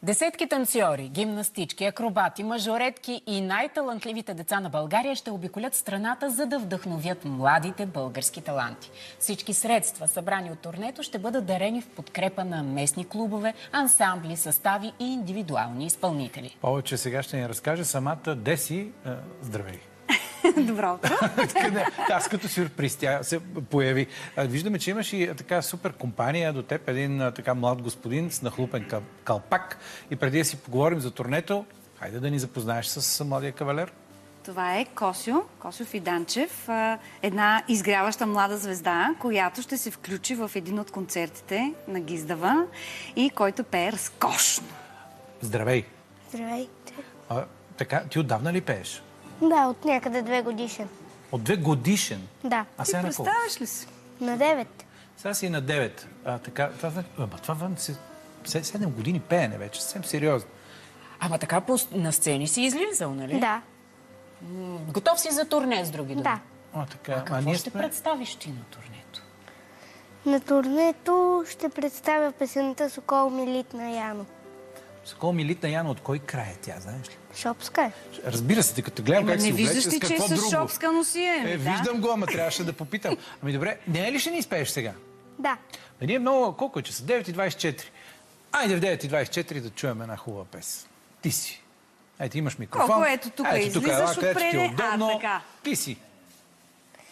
Десетки танцори, гимнастички, акробати, мажоретки и най-талантливите деца на България ще обиколят страната, за да вдъхновят младите български таланти. Всички средства, събрани от турнето, ще бъдат дарени в подкрепа на местни клубове, ансамбли, състави и индивидуални изпълнители. Повече сега ще ни разкаже самата Деси. Здравей! Добро утро. Аз като сюрприз, тя се появи. Виждаме, че имаш и така супер компания до теб, един така млад господин с нахлупен калпак. И преди да си поговорим за турнето, хайде да ни запознаеш с младия кавалер. Това е Косьо Фиданчев, една изгряваща млада звезда, която ще се включи в един от концертите на Гиздава и който пее разкошно. Здравей! Здравейте. Така, ти отдавна ли пееш? Да, от някъде 2 годишен. От 2 годишен? Да. А Ти сега на колко? представяш ли си? На 9. Сега си на 9. Така, това 7 години пеене вече, съвсем сериозно. Ама така на сцени си излизал, нали? Да. Готов си за турне, с други думи? Да. Така. А какво ще представиш ти на турнето? На турнето ще представя песента "Сокол ми литна Яно". Сокол ми литна Яно, от кой край е тя, знаеш ли? Шопска е. Разбира се, като гледам как си облече, Не виждаш ли, че е с шопска носие? Виждам го, ама трябваше да попитам. Ами добре, не е ли ще ни изпееш сега? Да. Ние много, колко е часа? 9:24. Айде в 9:24 да чуем една хубава песен. Ти си. Ето, имаш микрофон. Колко ето тук излизаш отпреде, така. Ти си.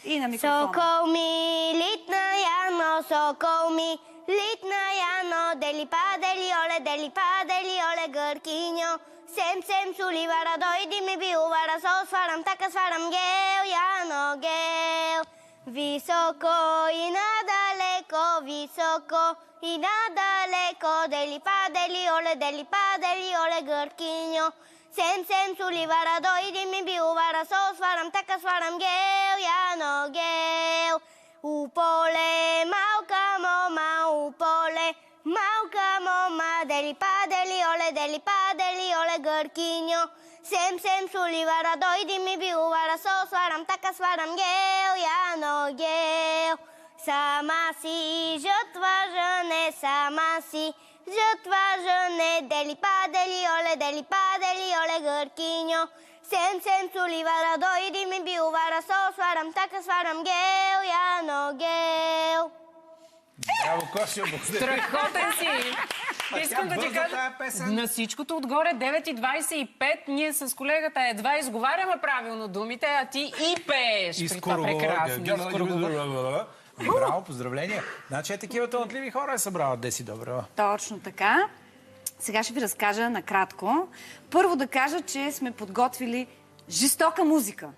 И на микрофона. Сокол ми литна Яно, сокол ми литна Яно, дели падели оле гъркиньо. Сем суливара, дойди ми биувара, со сварам, така сварам гел, Яно гел. Високо и надалеко, високо и надалеко, дели падели оле гъркиньо. Сем суливара, дойди ми биувара, со сварам, така сварам гел, Яно гел. Уполе, малка мома, уполе, малка мома, дели падели оле гъркиньо. Сем суливара, дойди ми биувара, со сварам, така сварам гел, Яно гел. Сама си жътва жене, сама си жътва жене, дели падели оле гъркиньо. Сем суливара, дойди ми биувара, со сварам, така сварам гел, Яно гел. Браво, Косьо, благодаря. Страхотен си! Искам да ти кажа, на всичкото отгоре 9:25, ние с колегата едва изговаряме правилно думите, а ти и пееш. И при това прекрасно. Браво, поздравления. Значи такива талантливи хора е събрала Деси Добрева. Точно така. Сега ще ви разкажа накратко. Първо да кажа, че сме подготвили жестока музика,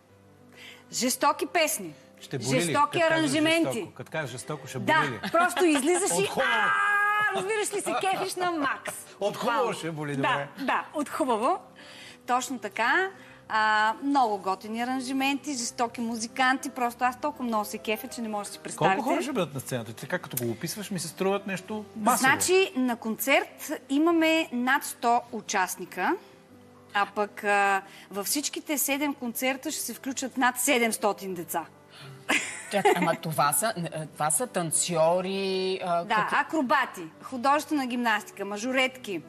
жестоки песни, Ще боли ли? жестоки аранжименти. Като кажеш жестоко, ще боли ли? Да, просто излизаш и... От хубаво. Разбираш ли, се кефиш на макс. От хубаво ще боли, добре. Да, от хубаво. Точно така. Много готини аранжименти, жестоки музиканти. Просто аз толкова много се кефя, че не може да си представите. Колко хора ще бъдат на сцената? Така като го описваш, ми се струват нещо масово. Значи на концерт имаме над 100 участника, а пък във всичките 7 концерта ще се включат над 700 деца. Ама това са танцори... Да, акробати, художествена гимнастика, мажоретки.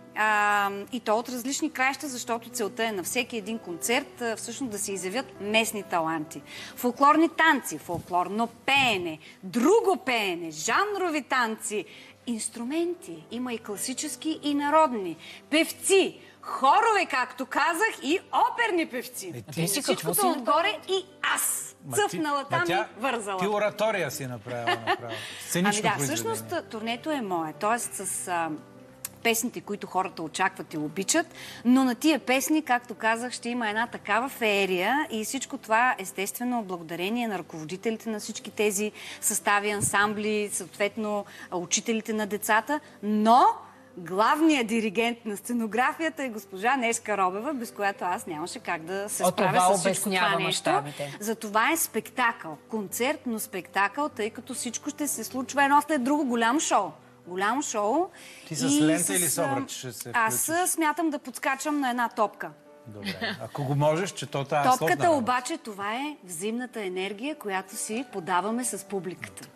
И то от различни краища, защото целта е на всеки един концерт всъщност да се изявят местни таланти. Фолклорни танци, фолклорно пеене, друго пеене, жанрови танци, инструменти. Има и класически, и народни. Певци, хорове, както казах, и оперни певци. Всичкото отгоре и аз. Цъфнала там и вързала. Ти оратория си направила. Сценично Ами да, всъщност турнето е мое. Тоест с песните, които хората очакват и обичат, но на тия песни, както казах, ще има една такава феерия и всичко това естествено благодарение на ръководителите на всички тези състави, ансамбли, съответно учителите на децата, но главният диригент на сценографията е госпожа Неска Робева, без която аз нямаше как да се справя с всичко това нещо. За това е спектакъл. Концерт, но спектакъл, тъй като всичко ще се случва едно след друго. Голямо шоу. Ти с лента или с обръч ще се Аз смятам да подскачам на една топка. Добре. Ако го можеш, че то тази сложна Топката работа. обаче, това е взаимната енергия, която си подаваме с публиката.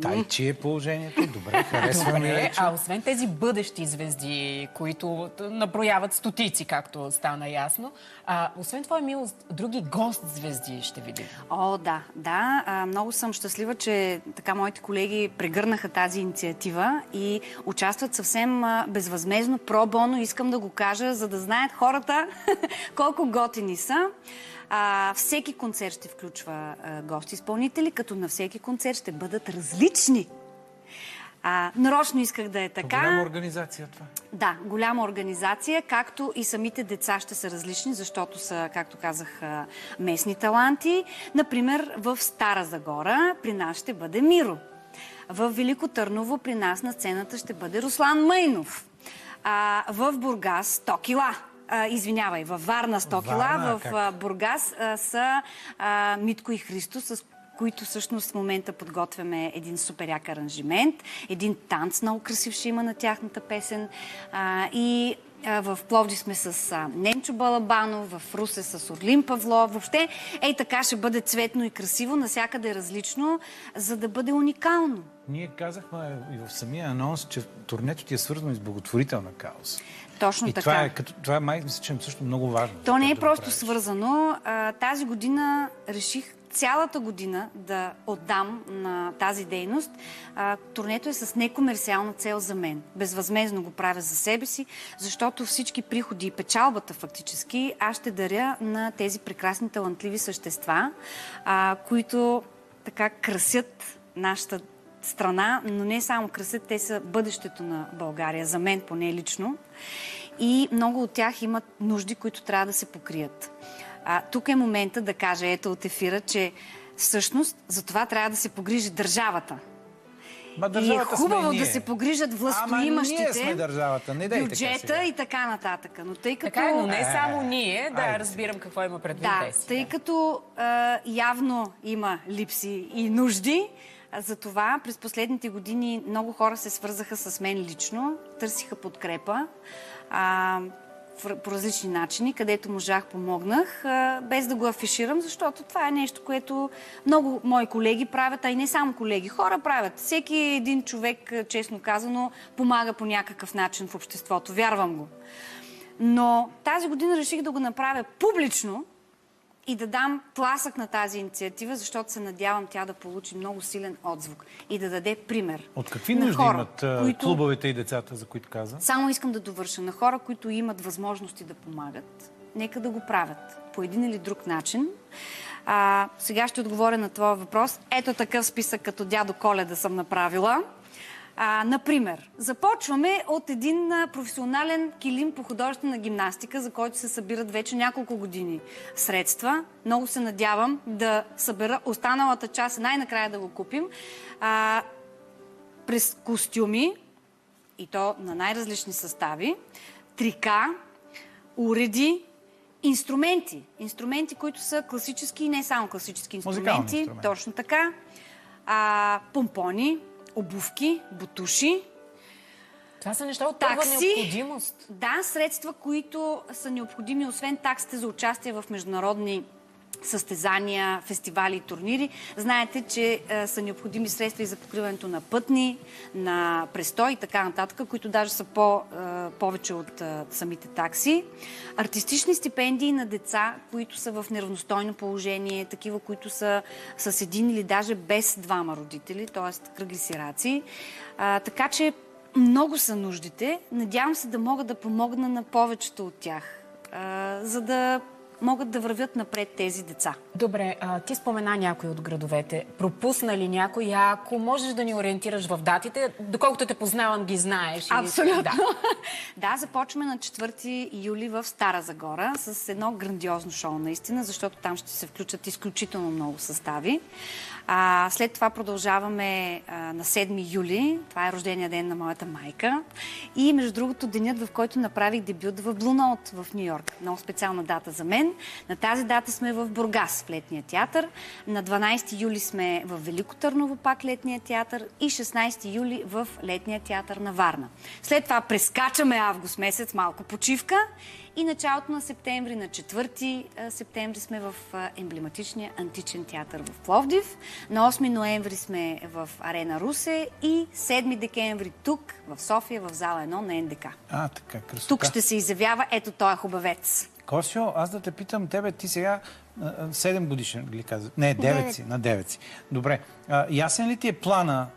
Тай, чи е положението? Добре, харесваме Добре, вече. а освен тези бъдещи звезди, които наброяват стотици, както стана ясно, освен това, Емил, други гост-звезди ще видим. О, да, да. Много съм щастлива, че така моите колеги прегърнаха тази инициатива и участват съвсем безвъзмезно, про-боно, искам да го кажа, за да знаят хората колко готини са. Всеки концерт ще включва гости-изпълнители, като на всеки концерт ще бъдат различни. Нарочно исках да е така. Голяма организация това. Да, голяма организация, както и самите деца ще са различни, защото са, както казах, местни таланти. Например, в Стара Загора при нас ще бъде Миро. В Велико Търново при нас на сцената ще бъде Руслан Майнов. В Бургас 100 кила. Извинявай, във Варна 100 кила, в Бургас са Митко и Христо, с които всъщност в момента подготвяме един супер як аранжимент. Един танц много красив ще има на тяхната песен. И в Пловдив сме с Ненчо Балабанов, в Русе с Орлин Павлов. Въобще, така ще бъде цветно и красиво, насякъде различно, за да бъде уникално. Ние казахме и в самия анонс, че турнето ти е свързано и с благотворителна кауза. Точно и така. Това май мисля, че е също много важно. То не е просто свързано. Тази година реших цялата година да отдам на тази дейност. Турнето е с некомерциална цел за мен. Безвъзмезно го правя за себе си, защото всички приходи и печалбата фактически аз ще даря на тези прекрасни талантливи същества, които така красят нашата страна, но не само красят, те са бъдещето на България, за мен поне лично. И много от тях имат нужди, които трябва да се покрият. Тук е момента да кажа, ето от ефира, че всъщност за това трябва да се погрижи държавата. И е хубаво да се погрижат властоимащите, ние сме държавата, не дайте бюджета и така нататък. Но тъй като... Така, но не само ние, разбирам какво има предвид тези. Тъй като явно има липси и нужди, затова през последните години много хора се свързаха с мен лично, търсиха подкрепа по различни начини, където можах, помогнах, без да го афиширам, защото това е нещо, което много мои колеги правят, а и не само колеги, хора правят. Всеки един човек, честно казано, помага по някакъв начин в обществото, вярвам го. Но тази година реших да го направя публично и да дам тласък на тази инициатива, защото се надявам тя да получи много силен отзвук и да даде пример. От какви нужди имат клубовете и децата, за които каза? Само искам да довърша. На хора, които имат възможности да помагат, нека да го правят по един или друг начин. Сега ще отговоря на твоя въпрос. Ето такъв списък като дядо Коледа съм направила. Например, започваме от един професионален килим по художествена гимнастика, за който се събират вече няколко години средства. Много се надявам да събера останалата част, най-накрая да го купим. През костюми, и то на най-различни състави, трика, уреди, инструменти. Инструменти, които са класически и не само класически инструменти. Точно така. Помпони, обувки, бутуши. Това са неща от първа необходимост. Да, средства, които са необходими, освен таксите за участие в международни състезания, фестивали и турнири. Знаете, че са необходими средства и за покриването на пътни, на престой и така нататък, които даже са повече от самите такси. Артистични стипендии на деца, които са в неравностойно положение, такива, които са с един или даже без двама родители, т.е. кръгли сираци. Така че много са нуждите. Надявам се да мога да помогна на повечето от тях, за да могат да вървят напред тези деца. Добре, ти спомена някой от градовете. Пропусна ли някой? Ако можеш да ни ориентираш в датите, доколкото те познавам, ги знаеш. Абсолютно. Да, започваме на 4 юли в Стара Загора с едно грандиозно шоу, наистина, защото там ще се включат изключително много състави. След това продължаваме на 7 юли. Това е рождения ден на моята майка. И между другото, денят, в който направих дебют в Blue Note в Нью-Йорк. Много специална дата за мен. На тази дата сме в Бургас, в Летния театър. На 12 юли сме в Велико Търново, пак Летния театър. И 16 юли в Летния театър на Варна. След това прескачаме август месец, малко почивка. И началото на септември, на 4 септември сме в емблематичния античен театър в Пловдив. На 8 ноември сме в Арена Русе и 7 декември тук, в София, в зала 1 на НДК. Така, красота. Тук ще се изявява ето този хубавец. Косио, аз да те питам тебе, ти сега 7 годишен ли каза? Не, 9 си, на 9 си. Добре. Ясен ли ти е плана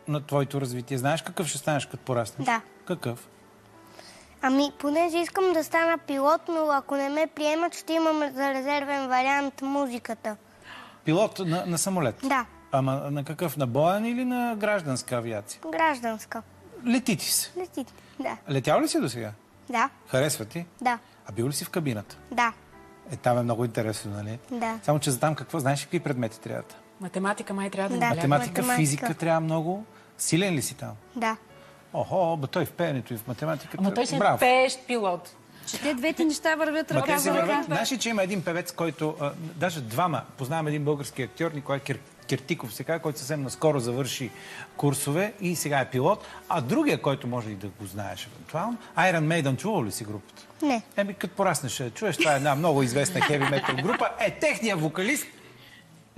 на твоето развитие? Знаеш какъв ще станеш като пораснеш? Да. Какъв? Ами, понеже искам да стана пилот, но ако не ме приемат, ще имам за резервен вариант музиката. Пилот на самолет? Да. Ама на какъв? На боен или на гражданска авиация? Гражданска. Лети ти се. Лети. Да. Летял ли си до сега? Да. Харесва ти? Да. А бил ли си в кабината? Да. Там е много интересно, нали? Да. Само, че за там какво? Знаеш ли какви предмети трябва? Математика май трябва да Да. наблягаме. Математика, физика трябва много. Силен ли си там? Да. Охо, той в пеенето и в математиката. Ама той си е Браво. пеещ пилот. Че те двете неща вървят Ма ръка те се за вървят. ръка. Знаеш ли, че има един певец, който, даже двама, познавам един български актьор, Николай Киртиков сега, който съвсем наскоро завърши курсове и сега е пилот, а другия, който може и да го знаеш евентуално, Iron Maiden, чувал ли си групата? Не. Като пораснеш, чуеш, това е една много известна хеви метал група, техният вокалист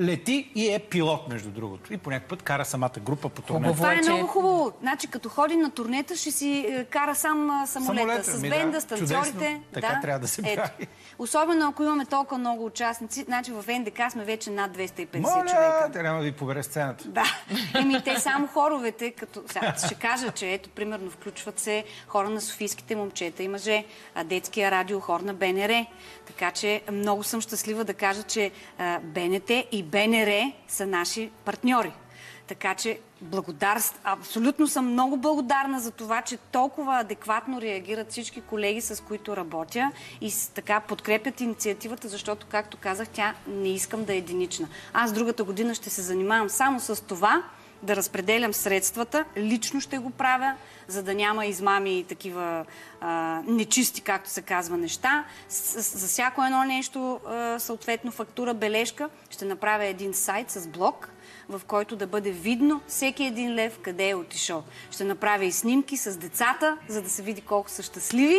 лети и е пилот, между другото. И по някакъв път кара самата група по турнето. Това е че- много хубаво. Значи, като ходи на турнета, ще си кара сам самолета. С Ми бенда, да, с танцорите. чудесно. Така трябва да се прави. Особено ако имаме толкова много участници. Значи в НДК сме вече над 250 Моля, човека. трябва да ви побере сцената. Да. Те само хоровете, като... Сега ще кажа, че ето, примерно, включват се хора на софийските момчета и мъже, детския радио, хор на БНР. Така че много съм щастлива да кажа, че БНТ и БНР са наши партньори. Така че абсолютно съм много благодарна за това, че толкова адекватно реагират всички колеги, с които работя и така подкрепят инициативата, защото, както казах, тя не искам да е единична. Аз другата година ще се занимавам само с това, да разпределям средствата. Лично ще го правя, за да няма измами и такива нечисти, както се казва, неща. За всяко едно нещо, съответно фактура, бележка, ще направя един сайт с блог, в който да бъде видно всеки един лев къде е отишъл. Ще направя и снимки с децата, за да се види колко са щастливи,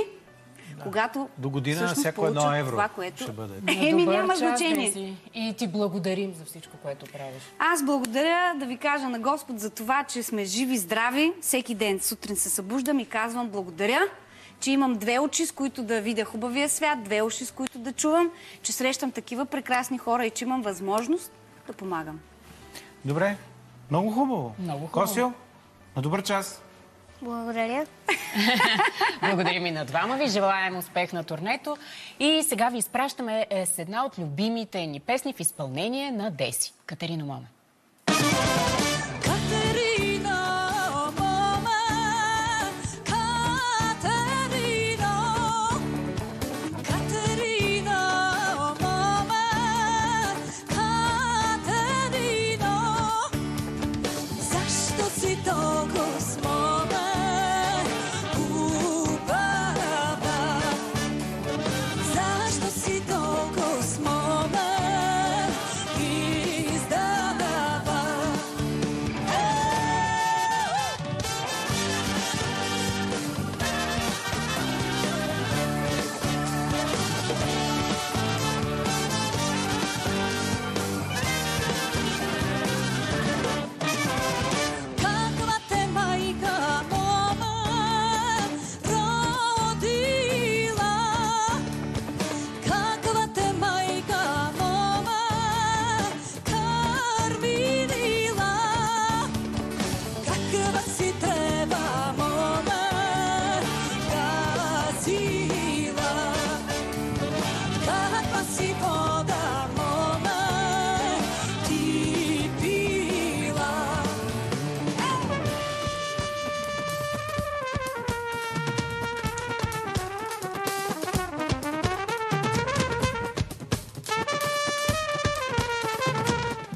когато До година всъщност всяко едно получат евро това, което... ще бъде. Няма значение. Деси. И ти благодарим за всичко, което правиш. Аз благодаря да ви кажа на Господ за това, че сме живи, здрави. Всеки ден сутрин се събуждам и казвам благодаря, че имам две очи, с които да видя хубавия свят, две уши, с които да чувам, че срещам такива прекрасни хора и че имам възможност да помагам. Добре, много хубаво. Много хубаво. Косио, на добър час. Благодаря. Благодарим и на двама ви. Желаем успех на турнето. И сега ви изпращаме с една от любимите ни песни в изпълнение на Деси. Катерина Моме.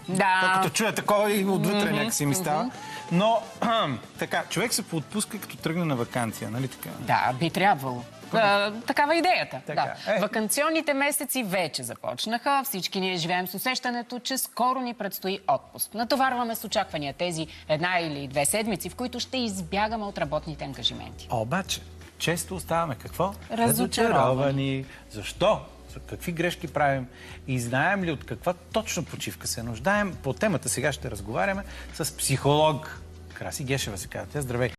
Да. Като чуя такова и отвътре някакси ми става. Но така, човек се поотпуска като тръгне на ваканция, нали така? Да, би трябвало. Такава е идеята. Така. Да. Ваканционните месеци вече започнаха. Всички ние живеем с усещането, че скоро ни предстои отпуск. Натоварваме с очаквания тези 1 или 2 седмици, в които ще избягаме от работните ангажименти. Обаче, често оставаме какво? Разочаровани. Защо? Какви грешки правим? И знаем ли от каква точно почивка се нуждаем? По темата сега ще разговаряме с психолог Краси Гешева, се казва. Здравей!